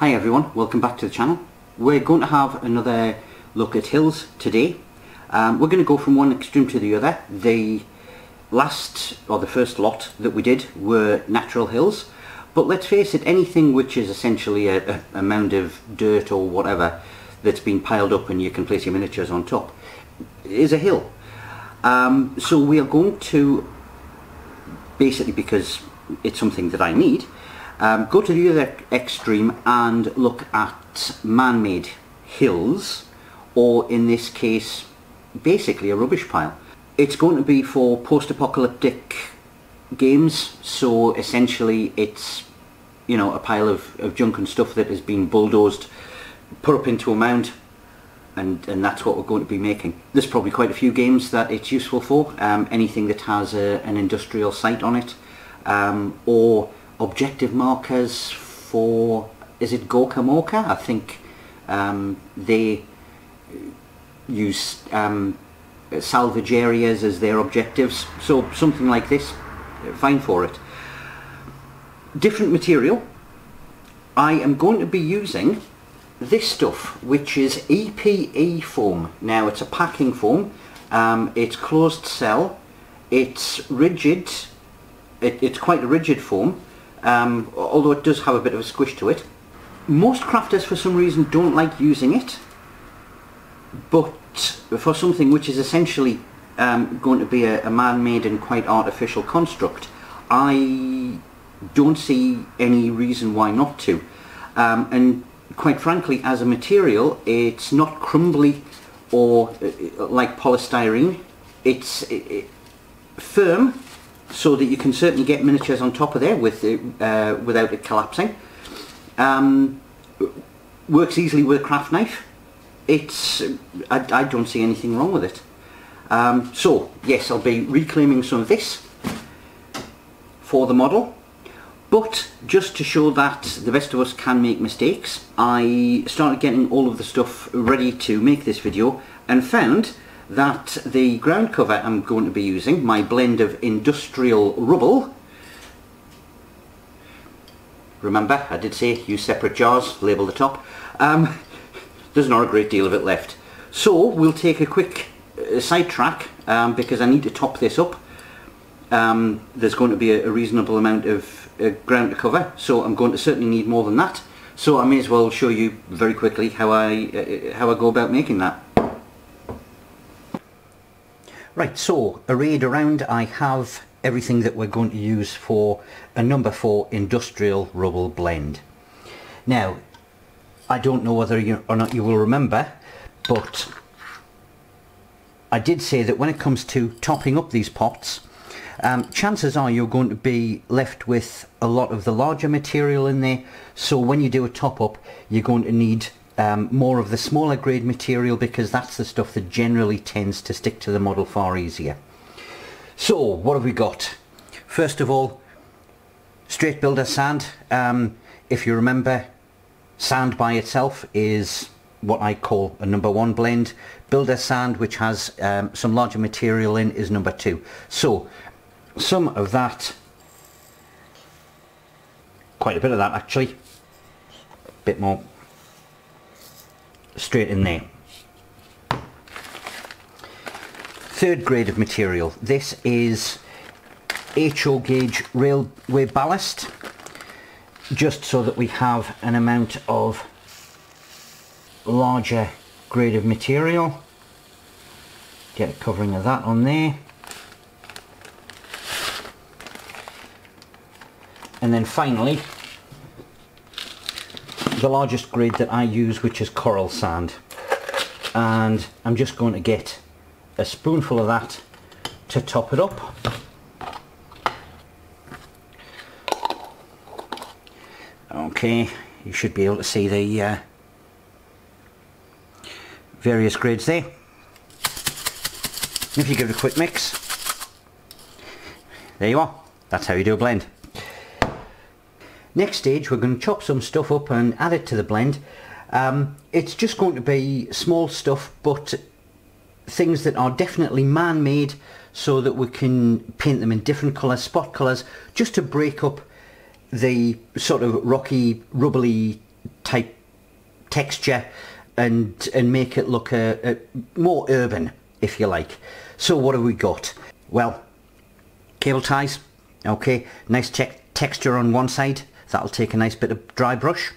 Hi everyone, welcome back to the channel. We're going to have another look at hills today. We're going to go from one extreme to the other. The first lot that we did were natural hills, but let's face it, anything which is essentially a mound of dirt or whatever that's been piled up and you can place your miniatures on top is a hill. So we are going to, basically because it's something that I need, go to the other extreme and look at man-made hills, or in this case basically a rubbish pile. It's going to be for post-apocalyptic games, so essentially it's, you know, a pile of junk and stuff that has been bulldozed, put up into a mound, and that's what we're going to be making. There's probably quite a few games that it's useful for, anything that has an industrial site on it, or objective markers for, is it Gorka Morka? I think they use salvage areas as their objectives, so something like this, fine for it. Different material. I am going to be using this stuff, which is EPE foam. Now it's a packing foam, it's closed cell, it's rigid, it's quite a rigid foam, although it does have a bit of a squish to it. Most crafters for some reason don't like using it, but for something which is essentially going to be a man-made and quite artificial construct, I don't see any reason why not to. And quite frankly, as a material, it's not crumbly or like polystyrene. It's firm, so that you can certainly get miniatures on top of there with without it collapsing. Works easily with a craft knife. I don't see anything wrong with it. So yes, I'll be reclaiming some of this for the model, but just to show that the best of us can make mistakes, I started getting all of the stuff ready to make this video and found that the ground cover I'm going to be using, my blend of industrial rubble, remember I did say use separate jars, label the top, there's not a great deal of it left. So we'll take a quick sidetrack because I need to top this up. There's going to be a reasonable amount of ground to cover, so I'm going to certainly need more than that. So I may as well show you very quickly how I go about making that. Right, so arrayed around I have everything that we're going to use for a number 4 industrial rubble blend. Now, I don't know whether or not you will remember, but I did say that when it comes to topping up these pots, chances are you're going to be left with a lot of the larger material in there, so when you do a top up you're going to need more of the smaller grade material, because that's the stuff that generally tends to stick to the model far easier. So what have we got? First of all, straight builder sand. If you remember, sand by itself is what I call a number 1 blend. Builder sand, which has some larger material in, is number 2. So some of that, quite a bit of that actually, a bit more, straight in there. Third grade of material, this is HO gauge railway ballast, just so that we have an amount of larger grade of material. Get a covering of that on there. And then finally, the largest grade that I use, which is coral sand. And I'm just going to get a spoonful of that to top it up. Okay, you should be able to see the various grades there. If you give it a quick mix, there you are. That's how you do a blend. Next stage, we're going to chop some stuff up and add it to the blend. It's just going to be small stuff, but things that are definitely man-made, so that we can paint them in different colours, spot colours, just to break up the sort of rocky, rubbly type texture and make it look more urban, if you like. So what have we got? Well, cable ties. Okay, nice texture on one side. That'll take a nice bit of dry brush.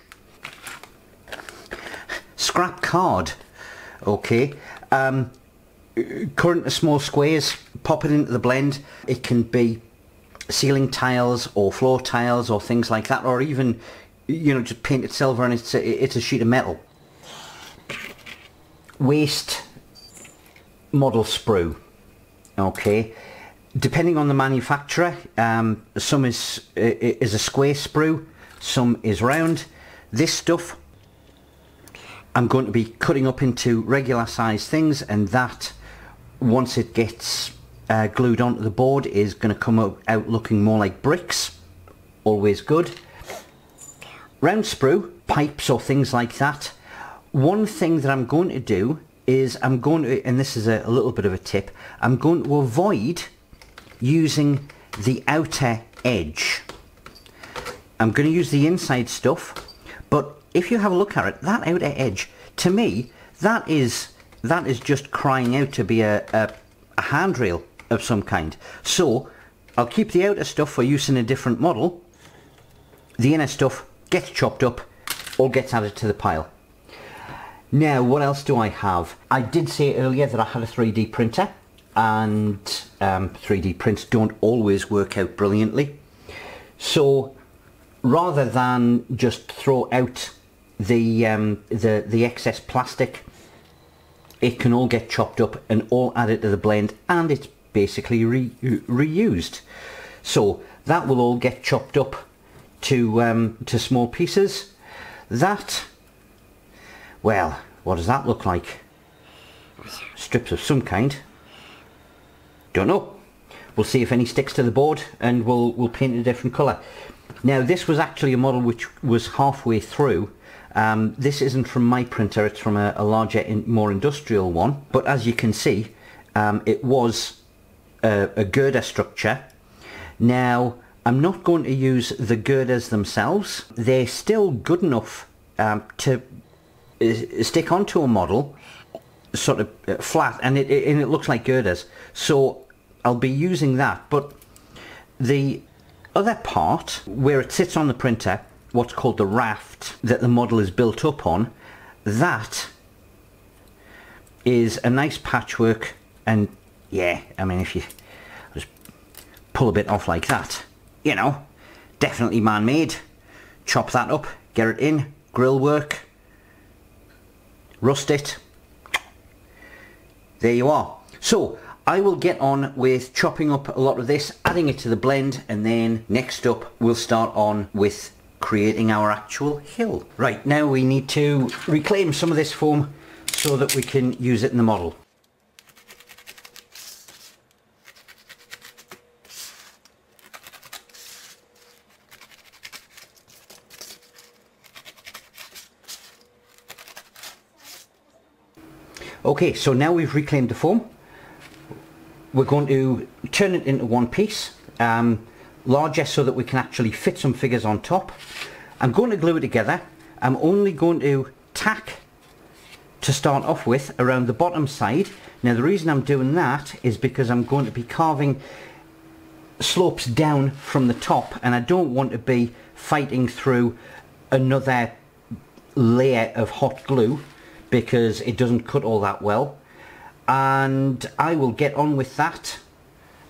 Scrap card. Okay, current small squares, pop it into the blend. It can be ceiling tiles or floor tiles or things like that, or even, you know, just paint it silver and it's a sheet of metal. Waste model sprue. Okay, depending on the manufacturer, some is a square sprue, some is round. This stuff I'm going to be cutting up into regular size things, and that, once it gets glued onto the board, is going to come out looking more like bricks. Always good. Round sprue, pipes or things like that. One thing that I'm going to do is I'm going to, and this is a little bit of a tip, I'm going to avoid using the outer edge. I'm going to use the inside stuff, but if you have a look at it, that outer edge, to me, that is just crying out to be a handrail of some kind. So I'll keep the outer stuff for use in a different model. The inner stuff gets chopped up or gets added to the pile. Now, what else do I have? I did say earlier that I had a 3D printer, and 3D prints don't always work out brilliantly. So rather than just throw out the excess plastic, it can all get chopped up and all added to the blend, and it's basically reused. So that will all get chopped up to small pieces. That, well, what does that look like? Strips of some kind. Don't know. We'll see if any sticks to the board, and we'll paint a different colour. Now, this was actually a model which was halfway through. This isn't from my printer, it's from a larger, more industrial one. But as you can see, it was a girder structure. Now, I'm not going to use the girders themselves. They're still good enough to stick onto a model, sort of flat, and it looks like girders. So I'll be using that. But the other part, where it sits on the printer, what's called the raft that the model is built up on, that is a nice patchwork. And yeah, I mean, if you just pull a bit off like that, you know, definitely man-made. Chop that up, get it in, grill work, rust it. There you are. So I will get on with chopping up a lot of this, adding it to the blend, and then next up we'll start on with creating our actual hill. Right, now we need to reclaim some of this foam so that we can use it in the model. Okay, so now we've reclaimed the foam. We're going to turn it into one piece, larger, so that we can actually fit some figures on top. I'm going to glue it together. I'm only going to tack, to start off with, around the bottom side. Now the reason I'm doing that is because I'm going to be carving slopes down from the top, and I don't want to be fighting through another layer of hot glue, because it doesn't cut all that well. And I will get on with that,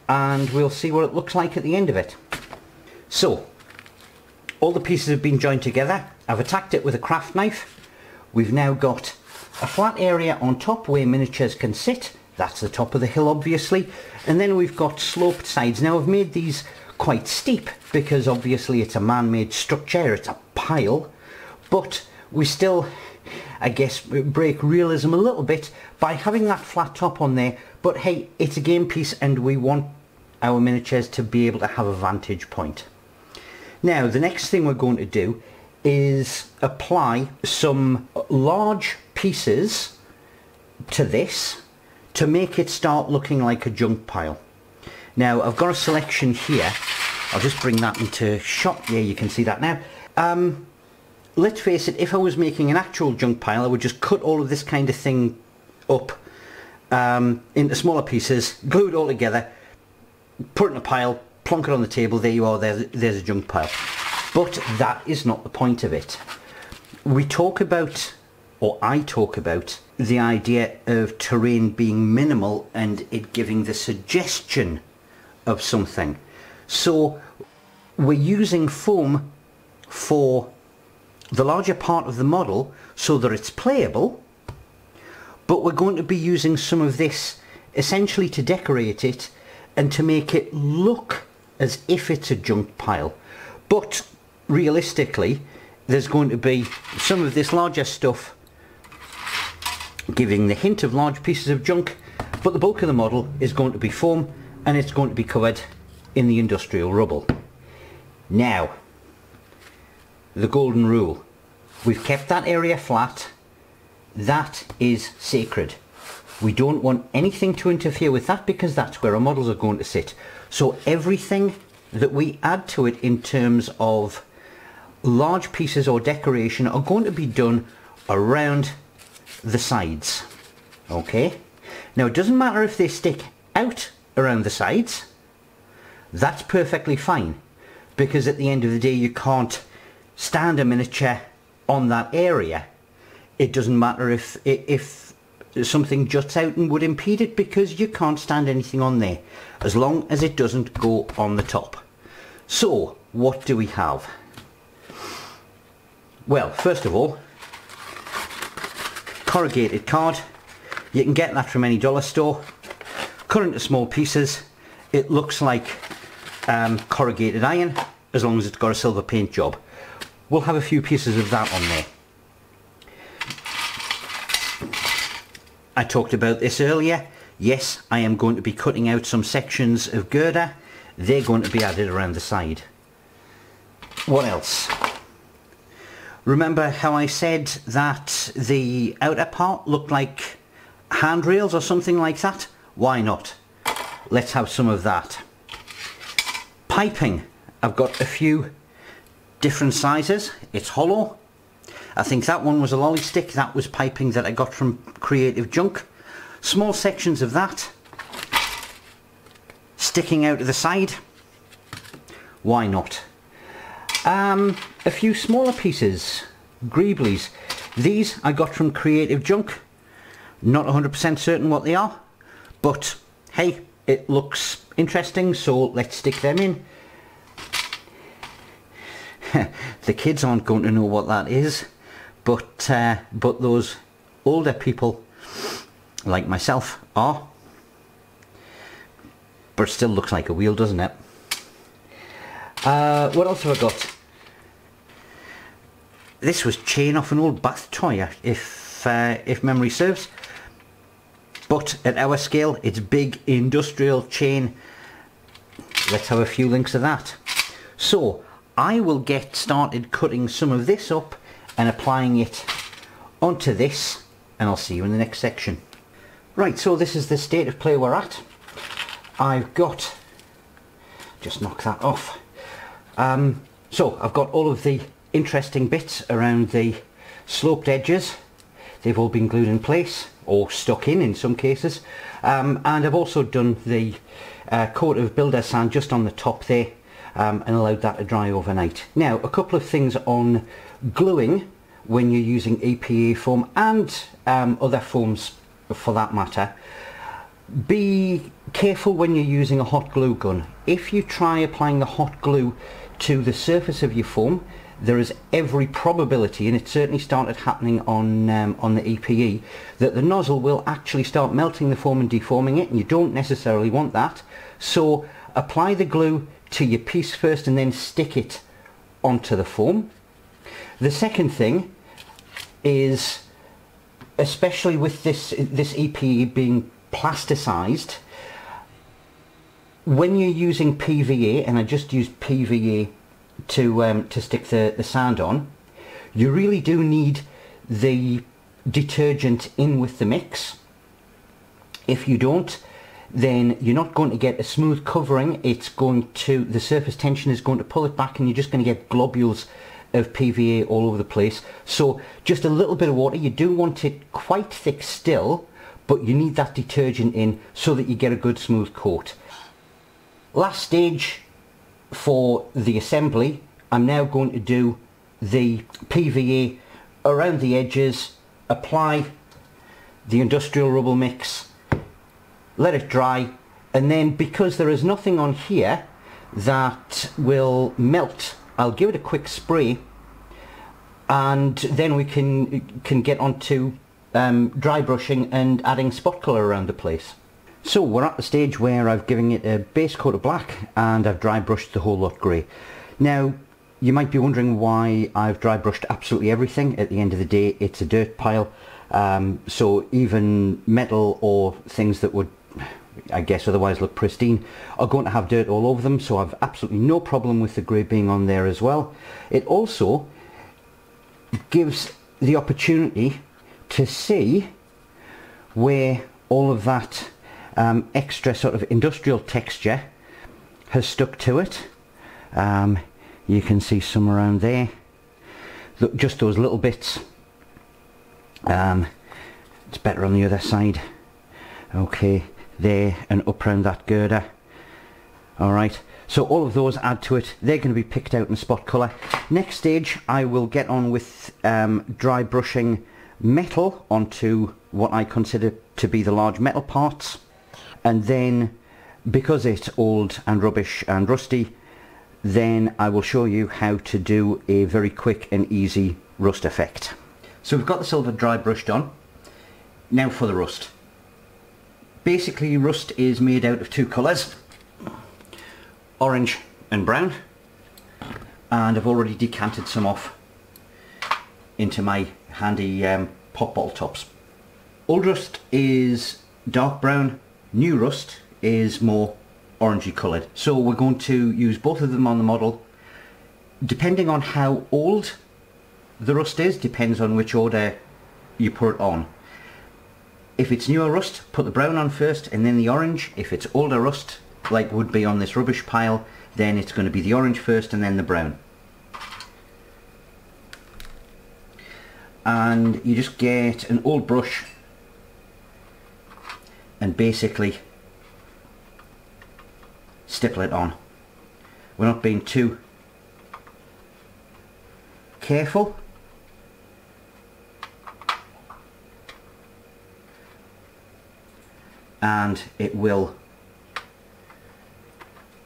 and we'll see what it looks like at the end of it. So all the pieces have been joined together. I've attacked it with a craft knife. We've now got a flat area on top where miniatures can sit. That's the top of the hill, obviously. And then we've got sloped sides. Now I've made these quite steep because obviously it's a man-made structure, it's a pile, but we still, I guess, break realism a little bit by having that flat top on there. But hey, it's a game piece and we want our miniatures to be able to have a vantage point. Now the next thing we're going to do is apply some large pieces to this to make it start looking like a junk pile. Now I've got a selection here. I'll just bring that into shot. Yeah, you can see that now. let's face it, if I was making an actual junk pile, I would just cut all of this kind of thing up into smaller pieces, glue it all together, put it in a pile, plonk it on the table, there you are, there's a junk pile. But that is not the point of it. We talk about, or I talk about, the idea of terrain being minimal and it giving the suggestion of something. So we're using foam for the larger part of the model so that it's playable, but we're going to be using some of this essentially to decorate it and to make it look as if it's a junk pile. But realistically, there's going to be some of this larger stuff giving the hint of large pieces of junk, but the bulk of the model is going to be foam and it's going to be covered in the industrial rubble. Now, the golden rule. We've kept that area flat. That is sacred. We don't want anything to interfere with that because that's where our models are going to sit. So everything that we add to it in terms of large pieces or decoration are going to be done around the sides. Okay? Now it doesn't matter if they stick out around the sides. That's perfectly fine, because at the end of the day you can't stand a miniature on that area. It doesn't matter if something juts out and would impede it, because you can't stand anything on there as long as it doesn't go on the top. So what do we have? Well, first of all, corrugated card. You can get that from any dollar store. Cut into small pieces. It looks like corrugated iron, as long as it's got a silver paint job. We'll have a few pieces of that on there. I talked about this earlier. Yes, I am going to be cutting out some sections of girder. They're going to be added around the side. What else? Remember how I said that the outer part looked like handrails or something like that? Why not? Let's have some of that. Piping. I've got a few different sizes. It's hollow. I think that one was a lolly stick. That was piping that I got from Creative Junk. Small sections of that sticking out to the side. Why not? A few smaller pieces, greeblies. These I got from Creative Junk. Not 100% certain what they are, but hey, it looks interesting, so let's stick them in. The kids aren't going to know what that is, but those older people like myself are. But it still looks like a wheel, doesn't it? What else have I got? This was chain off an old bath toy, if memory serves. But at our scale, it's big industrial chain. Let's have a few links of that. So I will get started cutting some of this up and applying it onto this, and I'll see you in the next section. Right, so this is the state of play we're at. I've got, just knock that off. So I've got all of the interesting bits around the sloped edges. They've all been glued in place, or stuck in some cases. And I've also done the coat of builder sand just on the top there, and allowed that to dry overnight. Now, a couple of things on gluing when you're using EPA foam and other foams for that matter. Be careful when you're using a hot glue gun. If you try applying the hot glue to the surface of your foam, there is every probability, and it certainly started happening on the EPE, that the nozzle will actually start melting the foam and deforming it, and you don't necessarily want that. So apply the glue to your piece first and then stick it onto the foam. The second thing is, especially with this EPE being plasticized, when you're using PVA, and I just used PVA to stick the sand on, you really do need the detergent in with the mix. If you don't, then you're not going to get a smooth covering. It's going to, the surface tension is going to pull it back, and you're just going to get globules of PVA all over the place. So just a little bit of water. You do want it quite thick still, but you need that detergent in so that you get a good smooth coat. Last stage for the assembly, I'm now going to do the PVA around the edges, apply the industrial rubble mix, let it dry, and then because there is nothing on here that will melt, I'll give it a quick spray, and then we can get on to dry brushing and adding spot colour around the place. So we're at the stage where I've given it a base coat of black and I've dry brushed the whole lot grey. Now you might be wondering why I've dry brushed absolutely everything. At the end of the day, it's a dirt pile, so even metal or things that would, I guess, otherwise look pristine are going to have dirt all over them, so I've absolutely no problem with the grey being on there as well. It also gives the opportunity to see where all of that extra sort of industrial texture has stuck to it. You can see some around there, just those little bits. It's better on the other side. Okay, there and up around that girder. Alright, so all of those add to it. They're going to be picked out in spot colour. Next stage, I will get on with dry brushing metal onto what I consider to be the large metal parts, and then because it's old and rubbish and rusty, then I will show you how to do a very quick and easy rust effect. So we've got the silver dry brushed on. Now for the rust. Basically, rust is made out of two colours, orange and brown, and I've already decanted some off into my handy pop bottle tops. Old rust is dark brown, new rust is more orangey coloured. So we're going to use both of them on the model. Depending on how old the rust is, depends on which order you put it on. If it's newer rust, put the brown on first and then the orange. If it's older rust, like would be on this rubbish pile, then it's going to be the orange first and then the brown. And you just get an old brush and basically stipple it on. We're not being too careful. And it will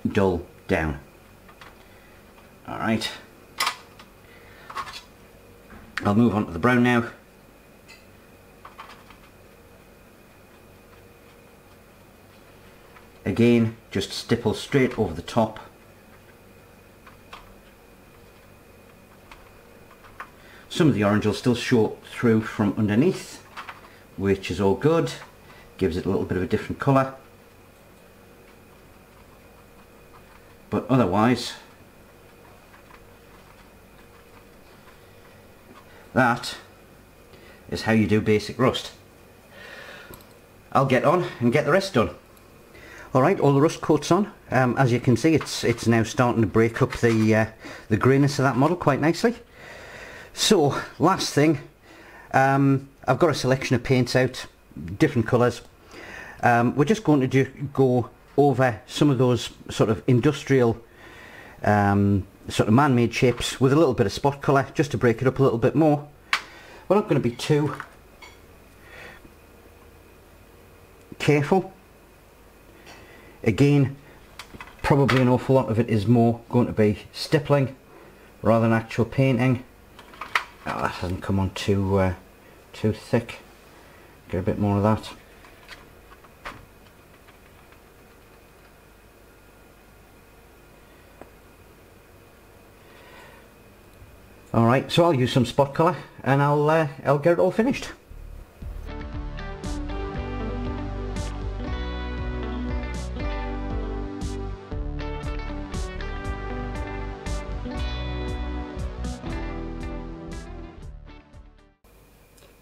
dull down. Alright. I'll move on to the brown now. Again, just stipple straight over the top. Some of the orange will still show through from underneath, which is all good. Gives it a little bit of a different colour. But otherwise, that is how you do basic rust. I'll get on and get the rest done. Alright, all the rust coat's on. As you can see, it's now starting to break up the greyness of that model quite nicely. So, last thing, I've got a selection of paints out, different colours. We're just going to go over some of those sort of industrial, sort of man-made shapes with a little bit of spot colour, just to break it up a little bit more. We're not going to be too careful. Again, probably an awful lot of it is more going to be stippling rather than actual painting. Oh, that hasn't come on too thick. Get a bit more of that. Alright, so I'll use some spot colour and I'll get it all finished.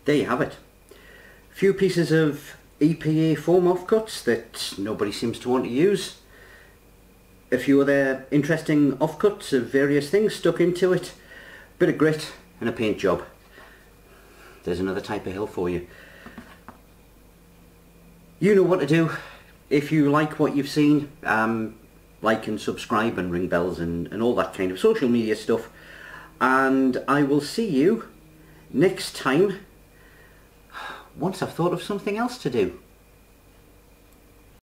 There you have it. A few pieces of EPA foam offcuts that nobody seems to want to use. A few other interesting offcuts of various things stuck into it. bit of grit and a paint job. There's another type of hill for you. You know what to do. If you like what you've seen, like and subscribe and ring bells and all that kind of social media stuff. And I will see you next time once I've thought of something else to do.